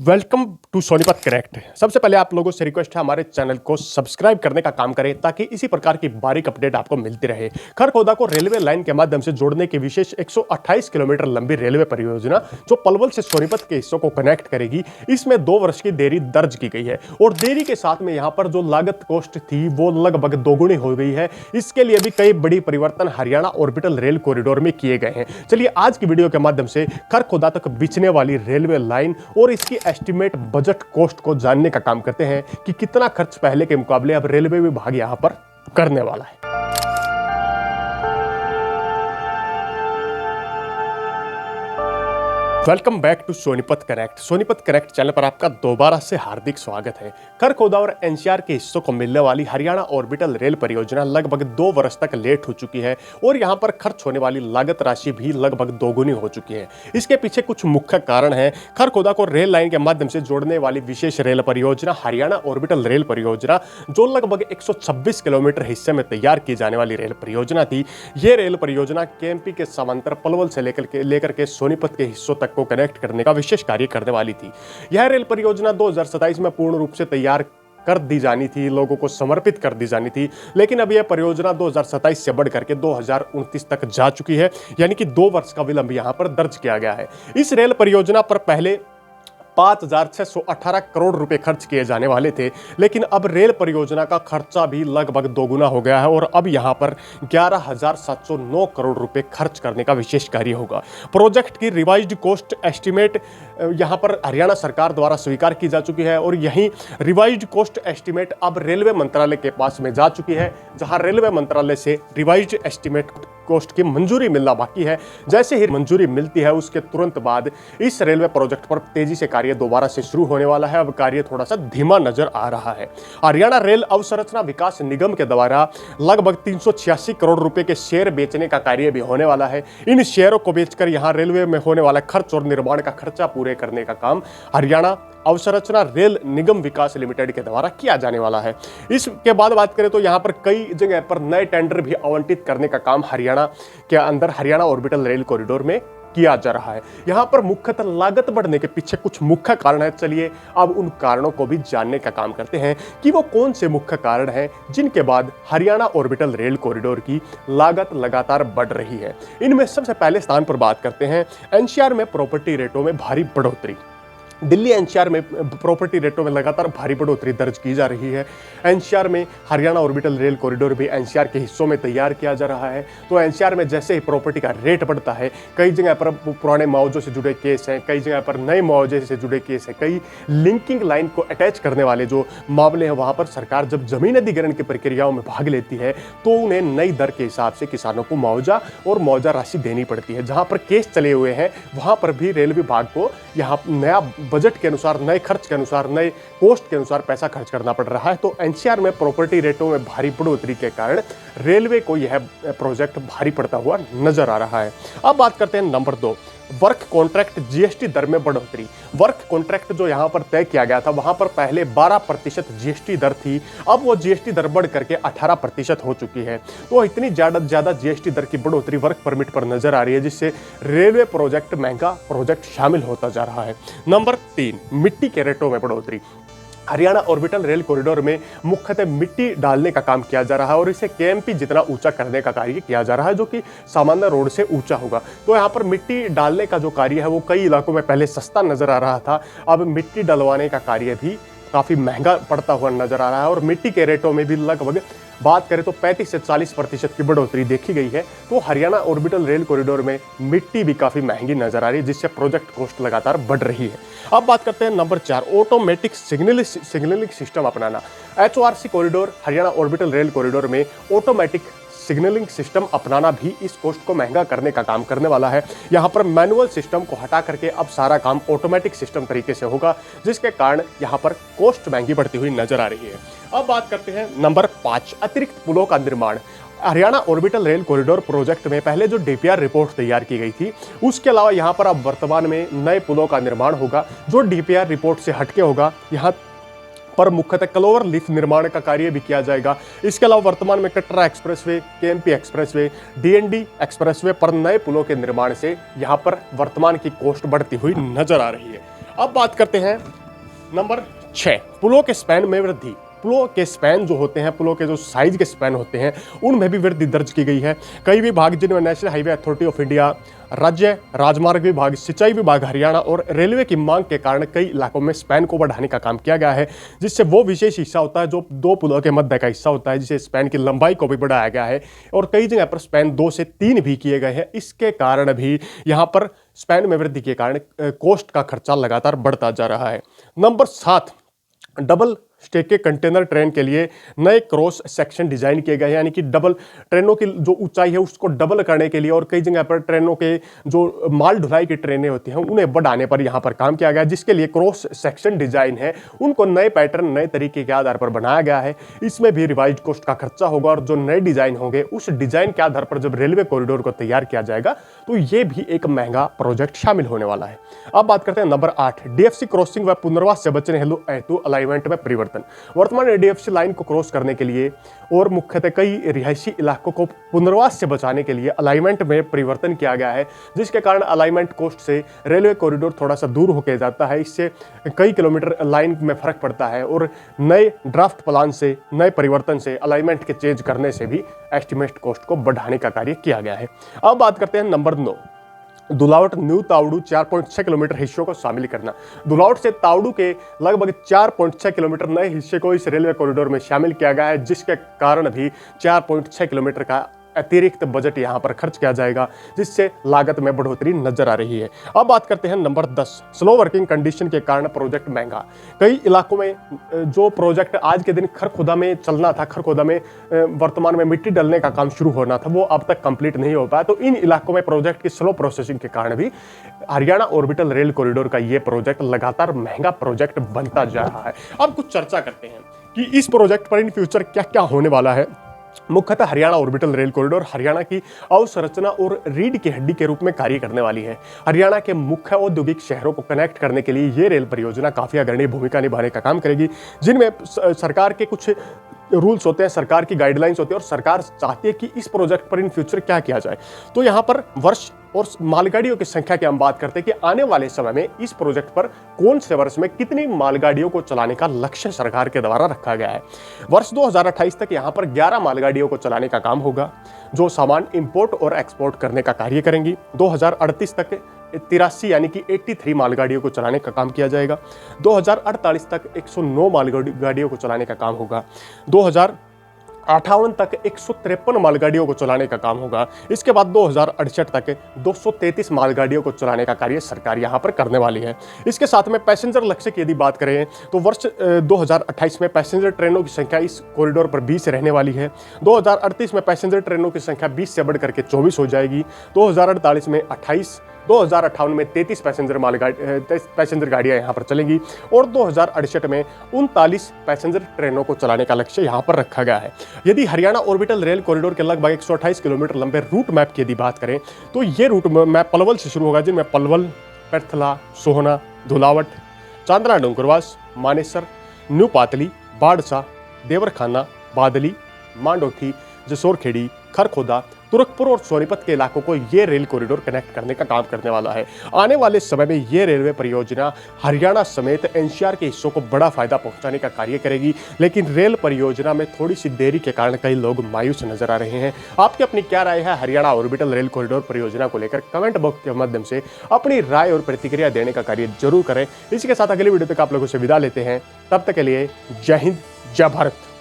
Welcome to Sonipat connect. सबसे पहले आप लोगों से रिक्वेस्ट है हमारे चैनल को सब्सक्राइब करने का काम करें ताकि इसी प्रकार की बारीक अपडेट आपको मिलती रहे। खरखोदा को रेलवे लाइन के माध्यम से जोड़ने की विशेष 128 किलोमीटर लंबी रेलवे परियोजना जो पलवल से सोनीपत के हिस्सों को कनेक्ट करेगी, इसमें 2 वर्ष की देरी दर्ज की गई है और देरी के साथ में यहाँ पर जो लागत कॉस्ट थी वो लगभग दोगुनी हो गई है। इसके लिए भी कई बड़ी परिवर्तन हरियाणा ऑर्बिटल रेल कॉरिडोर में किए गए हैं। चलिए आज की वीडियो के माध्यम से खरखोदा तक बिछने वाली रेलवे लाइन और इसकी एस्टिमेट बजट कॉस्ट को जानने का काम करते हैं कि कितना खर्च पहले के मुकाबले अब रेलवे विभाग यहां पर करने वाला है। Welcome back to Sonipat connect. Sonipat connect channel पर आपका दोबारा से हार्दिक स्वागत है। खरखोदा और एनसीआर के हिस्सों को मिलने वाली हरियाणा ऑर्बिटल रेल परियोजना लगभग 2 वर्ष तक लेट हो चुकी है और यहां पर खर्च होने वाली लागत राशि भी लगभग दोगुनी हो चुकी है। इसके पीछे कुछ मुख्य कारण है। खरखोदा को रेल लाइन के माध्यम से जोड़ने वाली विशेष रेल परियोजना हरियाणा ऑर्बिटल रेल परियोजना जो लगभग 126 किलोमीटर हिस्से में तैयार की जाने वाली रेल परियोजना थी। यह रेल परियोजना केएमपी के समांतर पलवल से लेकर के सोनीपत के हिस्सों तक को कनेक्ट करने का विशेष कार्य करने वाली थी। यह रेल परियोजना 2027 में पूर्ण रूप से तैयार कर दी जानी थी, लोगों को समर्पित कर दी जानी थी, लेकिन अब यह परियोजना 2027 से बढ़ करके 2029 तक जा चुकी है, यानी कि 2 वर्ष का विलंब यहां पर दर्ज किया गया है। इस रेल परियोजना पर पहले 5,618 करोड़ रुपए खर्च किए जाने वाले थे, लेकिन अब रेल परियोजना का खर्चा भी लगभग दोगुना हो गया है और अब यहां पर 11,709 करोड़ रुपए खर्च करने का विशेष कार्य होगा। प्रोजेक्ट की रिवाइज्ड कॉस्ट एस्टिमेट यहां पर हरियाणा सरकार द्वारा स्वीकार की जा चुकी है और यही रिवाइज्ड कॉस्ट एस्टिमेट अब रेलवे मंत्रालय के पास में जा चुकी है, जहां रेलवे मंत्रालय से रिवाइज्ड एस्टिमेट कॉस्ट की मंजूरी मिलना बाकी है। जैसे ही मंजूरी मिलती है उसके तुरंत बाद इस रेलवे प्रोजेक्ट पर तेजी से कार्य दोबारा से शुरू होने वाला है। अब कार्य थोड़ा सा धीमा नजर आ रहा है। हरियाणा रेल अवसंरचना विकास निगम के द्वारा लगभग 386 करोड़ रुपए के शेयर बेचने का कार्य भी होने वाला है। इन शेयरों को बेचकर यहां रेलवे में होने वाला खर्च और निर्माण का खर्चा पूरे करने का काम हरियाणा अवसंरचना रेल निगम विकास लिमिटेड के द्वारा किया जाने वाला है। इसके बाद बात करें तो यहां पर कई जगह पर नए टेंडर भी आवंटित करने का काम हरियाणा के अंदर हरियाणा ऑर्बिटल रेल कॉरिडोर में किया जा रहा है। यहां पर मुख्यतः लागत बढ़ने के पीछे कुछ मुख्य कारण है। चलिए अब उन कारणों को भी जानने का काम करते हैं कि वो कौन से मुख्य कारण हैं जिनके बाद हरियाणा ऑर्बिटल रेल कॉरिडोर की लागत लगातार बढ़ रही है। इनमें सबसे पहले स्थान पर बात करते हैं एनसीआर में प्रॉपर्टी रेटों में भारी बढ़ोतरी। दिल्ली एनसीआर में प्रॉपर्टी रेटों में लगातार भारी बढ़ोतरी दर्ज की जा रही है। एनसीआर में हरियाणा ऑर्बिटल रेल कॉरिडोर भी एनसीआर के हिस्सों में तैयार किया जा रहा है, तो एनसीआर में जैसे ही प्रॉपर्टी का रेट बढ़ता है, कई जगह पर पुराने मुआवजों से जुड़े केस हैं, कई जगह पर नए मुआवजे से जुड़े केस हैं, कई लिंकिंग लाइन को अटैच करने वाले जो मामले हैं, वहाँ पर सरकार जब जमीन अधिग्रहण की प्रक्रियाओं में भाग लेती है तो उन्हें नई दर के हिसाब से किसानों को मुआवजा और मुआवजा राशि देनी पड़ती है। जहाँ पर केस चले हुए हैं वहाँ पर भी रेल विभाग को यहाँ नया बजट के अनुसार, नए खर्च के अनुसार, नए कोस्ट के अनुसार पैसा खर्च करना पड़ रहा है। तो एनसीआर में प्रॉपर्टी रेटों में भारी बढ़ोतरी के कारण रेलवे को यह प्रोजेक्ट भारी पड़ता हुआ नजर आ रहा है। अब बात करते हैं नंबर 2, वर्क कॉन्ट्रैक्ट जीएसटी दर में बढ़ोतरी। वर्क कॉन्ट्रैक्ट जो यहां पर तय किया गया था वहां पर पहले 12% जीएसटी दर थी, अब वो जीएसटी दर बढ़ करके 18% हो चुकी है। तो इतनी ज्यादा जीएसटी दर की बढ़ोतरी वर्क परमिट पर नजर आ रही है, जिससे रेलवे प्रोजेक्ट महंगा प्रोजेक्ट शामिल होता जा रहा है। नंबर 3, मिट्टी के रेटों में बढ़ोतरी। हरियाणा ऑर्बिटल रेल कॉरिडोर में मुख्यतः मिट्टी डालने का काम किया जा रहा है और इसे केएमपी जितना ऊंचा करने का कार्य किया जा रहा है, जो कि सामान्य रोड से ऊंचा होगा। तो यहाँ पर मिट्टी डालने का जो कार्य है वो कई इलाकों में पहले सस्ता नजर आ रहा था, अब मिट्टी डलवाने का कार्य भी काफ़ी महंगा पड़ता हुआ नजर आ रहा है और मिट्टी के रेटों में भी लगभग बात करें तो 35 से 40% की बढ़ोतरी देखी गई है। तो हरियाणा ऑर्बिटल रेल कॉरिडोर में मिट्टी भी काफ़ी महंगी नजर आ रही है, जिससे प्रोजेक्ट कॉस्ट लगातार बढ़ रही है। अब बात करते हैं नंबर 4, ऑटोमेटिक सिग्नलिंग सिस्टम अपनाना। HORC corridor Haryana orbital rail corridor में ऑटोमेटिक सिग्नलिंग सिस्टम अपनाना भी इस कॉस्ट को महंगा करने का काम करने वाला है। यहाँ पर मैनुअल सिस्टम को हटा करके अब सारा काम ऑटोमेटिक सिस्टम तरीके से होगा, जिसके कारण यहाँ पर कॉस्ट महंगी बढ़ती हुई नजर आ रही है। अब बात करते हैं नंबर 5, अतिरिक्त पुलों का निर्माण। Haryana orbital rail corridor project में पहले जो डीपीआर रिपोर्ट तैयार की गई थी, उसके अलावा यहाँ पर अब वर्तमान में नए पुलों का निर्माण होगा जो डीपीआर रिपोर्ट से हटके होगा। यहाँ पर मुख्यतः क्लोवर लीफ निर्माण का कार्य भी किया जाएगा। इसके अलावा वर्तमान में Katra expressway, KMP expressway, DND expressway पर नए पुलों के निर्माण से यहाँ पर वर्तमान की कॉस्ट बढ़ती हुई नजर आ रही है। अब बात करते हैं नंबर 6, पुलों के स्पैन में वृद्धि। पुलों के स्पैन जो होते हैं, पुलों के जो साइज के स्पैन होते हैं, उनमें भी वृद्धि दर्ज की गई है। कई विभाग जिनमें national highway authority of India, राज्य राजमार्ग विभाग, सिंचाई विभाग हरियाणा और रेलवे की मांग के कारण कई इलाकों में स्पैन को बढ़ाने का काम किया गया है, जिससे वो विशेष हिस्सा होता है जो 2 पुलों के मध्य का हिस्सा होता है, जिसे स्पैन की लंबाई को भी बढ़ाया गया है और कई जगह पर स्पैन 2 से 3 भी किए गए हैं। इसके कारण भी यहाँ पर स्पैन में वृद्धि के कारण कोस्ट का खर्चा लगातार बढ़ता जा रहा है। नंबर 7, डबल स्टेक के कंटेनर ट्रेन के लिए नए क्रॉस सेक्शन डिजाइन किए गए हैं, यानी कि डबल ट्रेनों की जो ऊंचाई है उसको डबल करने के लिए और कई जगह पर ट्रेनों के जो माल ढुलाई की ट्रेनें होती हैं उन्हें बढ़ाने पर यहां पर काम किया गया है, जिसके लिए क्रॉस सेक्शन डिजाइन है उनको नए पैटर्न, नए तरीके के आधार पर बनाया गया है। इसमें भी रिवाइज कॉस्ट का खर्चा होगा और जो नए डिजाइन होंगे उस डिजाइन के आधार पर जब रेलवे कॉरिडोर को तैयार किया जाएगा तो ये भी एक महंगा प्रोजेक्ट शामिल होने वाला है। अब बात करते हैं नंबर 8, डीएफसी क्रॉसिंग व पुनर्वास से बचने हेतु अलाइनमेंट में परिवर्तन। वर्तमान डीएफसी लाइन को क्रॉस करने के लिए और मुख्यतः कई रिहायशी इलाकों को पुनर्वास से बचाने के लिए अलाइनमेंट में परिवर्तन किया गया है, जिसके कारण अलाइनमेंट कोस्ट से रेलवे कॉरिडोर थोड़ा सा दूर होकर जाता है। इससे कई किलोमीटर लाइन में फर्क पड़ता है और नए ड्राफ्ट प्लान से, नए परिवर्तन से, अलाइनमेंट के चेंज करने से भी एस्टिमेट कॉस्ट को बढ़ाने का कार्य किया गया है। अब बात करते हैं नंबर 9, दुलावट न्यू तावड़ू 4.6 किलोमीटर हिस्सों को शामिल करना। दुलावट से तावड़ू के लगभग 4.6 किलोमीटर नए हिस्से को इस रेलवे कॉरिडोर में शामिल किया गया है, जिसके कारण भी 4.6 किलोमीटर का अतिरिक्त बजट यहां पर खर्च किया जाएगा, जिससे लागत में बढ़ोतरी नजर आ रही है। अब बात करते हैं नंबर 10, स्लो वर्किंग कंडीशन के कारण प्रोजेक्ट महंगा। कई इलाकों में जो प्रोजेक्ट आज के दिन खरखुदा में चलना था, खरखुदा में वर्तमान में मिट्टी डलने का काम शुरू होना था, वो अब तक कंप्लीट नहीं हो पाया। तो इन इलाकों में प्रोजेक्ट की स्लो प्रोसेसिंग के कारण भी हरियाणा ऑर्बिटल रेल कॉरिडोर का ये प्रोजेक्ट लगातार महंगा प्रोजेक्ट बनता जा रहा है। अब कुछ चर्चा करते हैं कि इस प्रोजेक्ट पर इन फ्यूचर क्या क्या होने वाला है। मुख्यतः Haryana orbital rail corridor Haryana की अवसंरचना और रीढ़ की हड्डी के रूप में कार्य करने वाली है। हरियाणा के मुख्य औद्योगिक शहरों को कनेक्ट करने के लिए ये रेल परियोजना काफी अग्रणी भूमिका निभाने का काम करेगी, जिनमें सरकार के कुछ रूल्स होते हैं, सरकार की गाइडलाइंस होती है और सरकार चाहती है कि इस प्रोजेक्ट पर इन फ्यूचर क्या किया जाए। तो यहाँ पर वर्ष और मालगाड़ियों की संख्या की हम बात करते हैं कि आने वाले समय में इस प्रोजेक्ट पर कौन से वर्ष में कितनी मालगाड़ियों को चलाने का लक्ष्य सरकार के द्वारा रखा गया है। वर्ष 2028 तक यहाँ पर 11 मालगाड़ियों को चलाने का काम होगा, जो सामान इंपोर्ट और एक्सपोर्ट करने का कार्य करेंगी। 2038 तक 83 यानी कि 83 मालगाड़ियों को चलाने का काम किया जाएगा। 2048 तक 109 मालगाड़ियों को चलाने का काम होगा। 2058 तक 153 मालगाड़ियों को चलाने का काम होगा। इसके बाद 2068 तक 233 मालगाड़ियों को चलाने का कार्य सरकार यहां पर करने वाली है। इसके साथ में पैसेंजर लक्ष्य की यदि बात करें तो वर्ष 2028 में पैसेंजर ट्रेनों की संख्या इस कॉरिडोर पर 20 रहने वाली है। 2038 में पैसेंजर ट्रेनों की संख्या 20 से बढ़ करके 24 हो जाएगी। 2048 में 28, 2058 में 33 पैसेंजर गाड़ियां यहां पर चलेंगी और 2068 में 39 पैसेंजर ट्रेनों को चलाने का लक्ष्य यहां पर रखा गया है। यदि हरियाणा ऑर्बिटल रेल कॉरिडोर के लगभग 128 किलोमीटर लंबे रूट मैप की यदि बात करें तो ये रूट मैप पलवल से शुरू होगा, जिनमें पलवल, पेर्थला, सोहना, धुलावट, चांदना डोंगरवास, मानेसर, न्यू पातली, बाड़सा, देवरखाना, बादली, मांडोठी, जसोरखेड़ी, खरखोदा, तुरकपुर और सोनीपत के इलाकों को ये रेल कॉरिडोर कनेक्ट करने का काम करने वाला है। आने वाले समय में ये रेलवे परियोजना हरियाणा समेत एनसीआर के हिस्सों को बड़ा फायदा पहुंचाने का कार्य करेगी, लेकिन रेल परियोजना में थोड़ी सी देरी के कारण कई लोग मायूस नजर आ रहे हैं। आपकी अपनी क्या राय है हरियाणा ऑर्बिटल रेल कॉरिडोर परियोजना को लेकर? कमेंट बॉक्स के माध्यम से अपनी राय और प्रतिक्रिया देने का कार्य जरूर करें। इसी के साथ अगली वीडियो तक आप लोगों से विदा लेते हैं। तब तक के लिए जय हिंद, जय भारत।